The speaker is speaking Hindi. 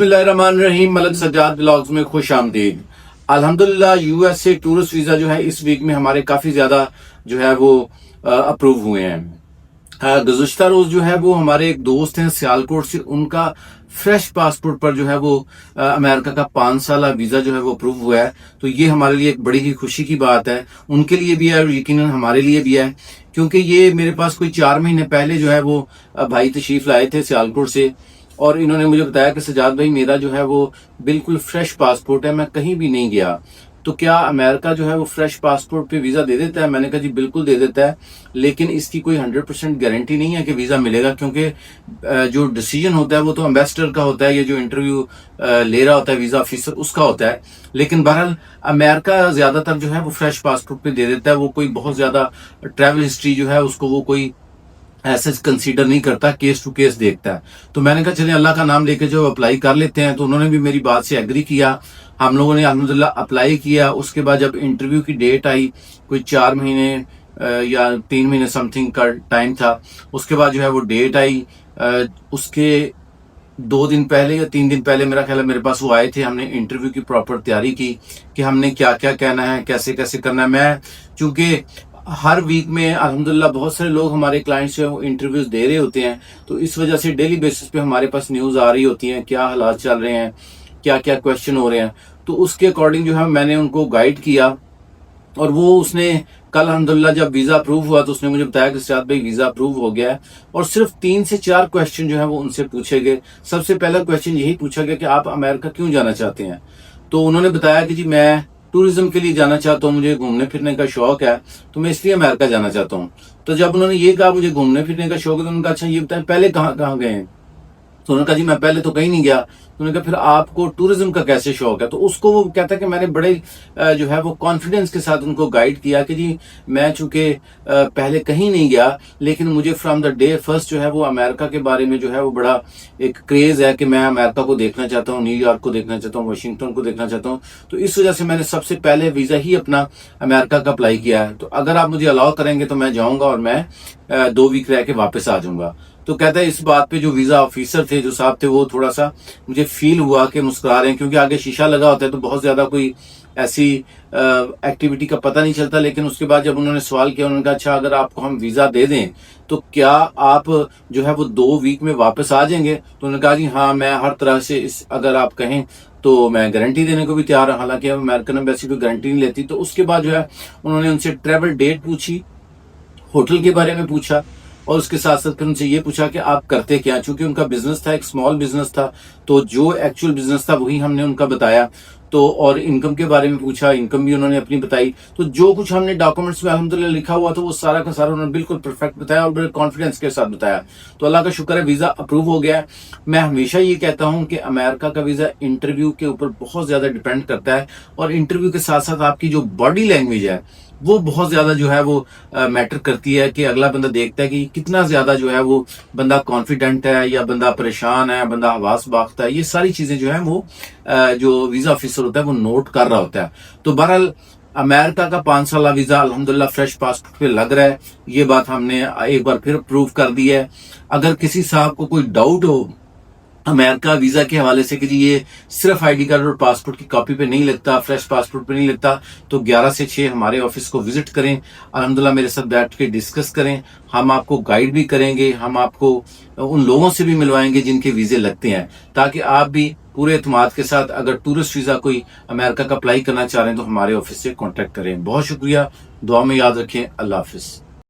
बिस्मिल्लाहिर्रहमानिर्रहीम। मलक सज्जाद ब्लॉग्स में खुश आमदीद। अल्हम्दुलिल्लाह यूएस से टूरिस्ट वीजा जो है इस वीक में हमारे काफी ज्यादा जो है वो अप्रूव हुए हैं। गुज़श्ता रोज जो है वो हमारे एक दोस्त हैं सियालकोट से, उनका फ्रेश पासपोर्ट पर जो है वो अमेरिका का 5 साल वीजा जो है वो अप्रूव हुआ है। तो ये हमारे लिए एक बड़ी ही खुशी की बात है, उनके लिए भी है और यकीनन हमारे लिए भी है, क्योंकि ये मेरे पास कोई 4 महीने पहले जो है वो भाई तशरीफ लाए थे सियालकोट से, और इन्होंने मुझे बताया कि सजाद भाई मेरा जो है वो बिल्कुल फ्रेश पासपोर्ट है, मैं कहीं भी नहीं गया, तो क्या अमेरिका जो है वो फ्रेश पासपोर्ट पे वीजा दे देता है? मैंने कहा जी बिल्कुल दे देता है, लेकिन इसकी कोई 100% गारंटी नहीं है कि वीजा मिलेगा, क्योंकि जो डिसीजन होता है वो तो एम्बेसडर का होता है, ये जो इंटरव्यू ले रहा होता है वीजा ऑफिसर उसका होता है। लेकिन बहरहाल अमेरिका ज्यादातर जो है वो फ्रेश पासपोर्ट पे दे देता है, वो कोई बहुत ज्यादा ट्रैवल हिस्ट्री जो है उसको वो कोई ऐसे कंसीडर नहीं करता, केस टू केस देखता है। तो मैंने कहा चलिए अल्लाह का नाम लेके जो अप्लाई कर लेते हैं, तो उन्होंने भी मेरी बात से एग्री किया। हम लोगों ने अल्हम्दुलिल्लाह अप्लाई किया। उसके बाद जब इंटरव्यू की डेट आई, कोई 4 महीने या 3 महीने समथिंग का टाइम था, उसके बाद जो है वो डेट आई। उसके 2 दिन पहले या 3 दिन पहले मेरा ख्याल है मेरे पास वो आए थे। हमने इंटरव्यू की प्रॉपर तैयारी की कि हमने क्या क्या कहना है, कैसे कैसे करना है। मैं चूंकि हर वीक में अल्हम्दुलिल्लाह बहुत सारे लोग हमारे क्लाइंट्स जो है वो इंटरव्यूज दे रहे होते हैं, तो इस वजह से डेली बेसिस पे हमारे पास न्यूज आ रही होती है, क्या हालात चल रहे हैं, क्या क्या क्वेश्चन हो रहे हैं। तो उसके अकॉर्डिंग जो है मैंने उनको गाइड किया, और वो उसने कल अल्हम्दुलिल्लाह जब वीजा अप्रूव हुआ तो उसने मुझे बताया कि सजाद भाई वीजा अप्रूव हो गया है, और सिर्फ 3 से 4 क्वेश्चन जो है वो उनसे पूछे गए। सबसे पहला क्वेश्चन यही पूछा गया कि आप अमेरिका क्यों जाना चाहते हैं। तो उन्होंने बताया कि जी मैं टूरिज्म के लिए जाना चाहता हूँ, मुझे घूमने फिरने का शौक है, तो मैं इसलिए अमेरिका जाना चाहता हूँ। तो जब उन्होंने ये कहा मुझे घूमने फिरने का शौक है, तो उन्होंने कहा अच्छा ये बताएं पहले कहाँ कहाँ गए हैं। तो उन्होंने कहा जी मैं पहले तो कहीं नहीं गया। तो उन्होंने कहा फिर आपको टूरिज्म का कैसे शौक है? तो उसको वो कहता है कि मैंने बड़े जो है वो कॉन्फिडेंस के साथ उनको गाइड किया कि जी मैं चूंकि पहले कहीं नहीं गया, लेकिन मुझे फ्रॉम द डे फर्स्ट जो है वो अमेरिका के बारे में जो है वो बड़ा एक क्रेज है कि मैं अमेरिका को देखना चाहता हूँ, न्यूयॉर्क को देखना चाहता हूँ, वाशिंगटन को देखना चाहता हूँ। तो इस वजह से मैंने सबसे पहले वीजा ही अपना अमेरिका का अप्लाई किया है। तो अगर आप मुझे अलाउ करेंगे तो मैं जाऊंगा और मैं 2 वीक रह के वापस आ जाऊंगा। तो कहता है इस बात पे जो वीजा ऑफिसर थे, जो साहब थे, वो थोड़ा सा मुझे फील हुआ कि मुस्कुरा रहे हैं, क्योंकि आगे शीशा लगा होता है तो बहुत ज्यादा कोई ऐसी एक्टिविटी का पता नहीं चलता। लेकिन उसके बाद जब उन्होंने सवाल किया, उन्होंने कहा अच्छा अगर आपको हम वीजा दे दें तो क्या आप जो है वो 2 वीक में वापस आ जाएंगे? तो उन्होंने कहा जी हाँ, मैं हर तरह से इस अगर आप कहें तो मैं गारंटी देने को भी तैयार हूं। हालांकि अमेरिकन एम्बेसी कोई गारंटी नहीं लेती। तो उसके बाद जो है उन्होंने उनसे ट्रेवल डेट पूछी, होटल के बारे में पूछा, और उसके साथ साथ फिर उनसे ये पूछा कि आप करते क्या। चूंकि उनका बिजनेस था, एक स्मॉल बिजनेस था, तो जो एक्चुअल बिजनेस था वही हमने उनका बताया। तो और इनकम के बारे में पूछा, इनकम भी उन्होंने अपनी बताई। तो जो कुछ हमने डॉक्यूमेंट्स में अल्हम्दुलिल्लाह लिखा हुआ था वो सारा का सारा उन्होंने बिल्कुल परफेक्ट बताया और बड़े कॉन्फिडेंस के साथ बताया। तो अल्लाह का शुक्र है वीजा अप्रूव हो गया है। मैं हमेशा ये कहता हूं कि अमेरिका का वीजा इंटरव्यू के ऊपर बहुत ज्यादा डिपेंड करता है, और इंटरव्यू के साथ साथ आपकी जो बॉडी लैंग्वेज है वो बहुत ज्यादा जो है वो मैटर करती है, कि अगला बंदा देखता है कि कितना ज्यादा जो है वो बंदा कॉन्फिडेंट है, या बंदा परेशान है, बंदा हवास बाख्ता है। ये सारी चीजें जो है वो जो वीजा ऑफिसर होता है वो नोट कर रहा होता है। तो बहरहाल अमेरिका का 5 साल वीजा अल्हम्दुलिल्लाह फ्रेश पासपोर्ट पे लग रहा है। ये बात हमने एक बार फिर प्रूव कर दी है। अगर किसी साहब को कोई डाउट हो अमेरिका वीजा के हवाले से कि जी ये सिर्फ आईडी कार्ड और पासपोर्ट की कॉपी पे नहीं लगता, फ्रेश पासपोर्ट पे नहीं लगता, तो 11 से 6 हमारे ऑफिस को विजिट करें, अल्हम्दुलिल्लाह मेरे साथ बैठ के डिस्कस करें। हम आपको गाइड भी करेंगे, हम आपको उन लोगों से भी मिलवाएंगे जिनके वीजे लगते हैं, ताकि आप भी पूरे एतमाद के साथ अगर टूरिस्ट वीजा कोई अमेरिका का अप्लाई करना चाह रहे हैं तो हमारे ऑफिस से कॉन्टेक्ट करें। बहुत शुक्रिया, दुआ में याद रखें। अल्लाह हाफिज।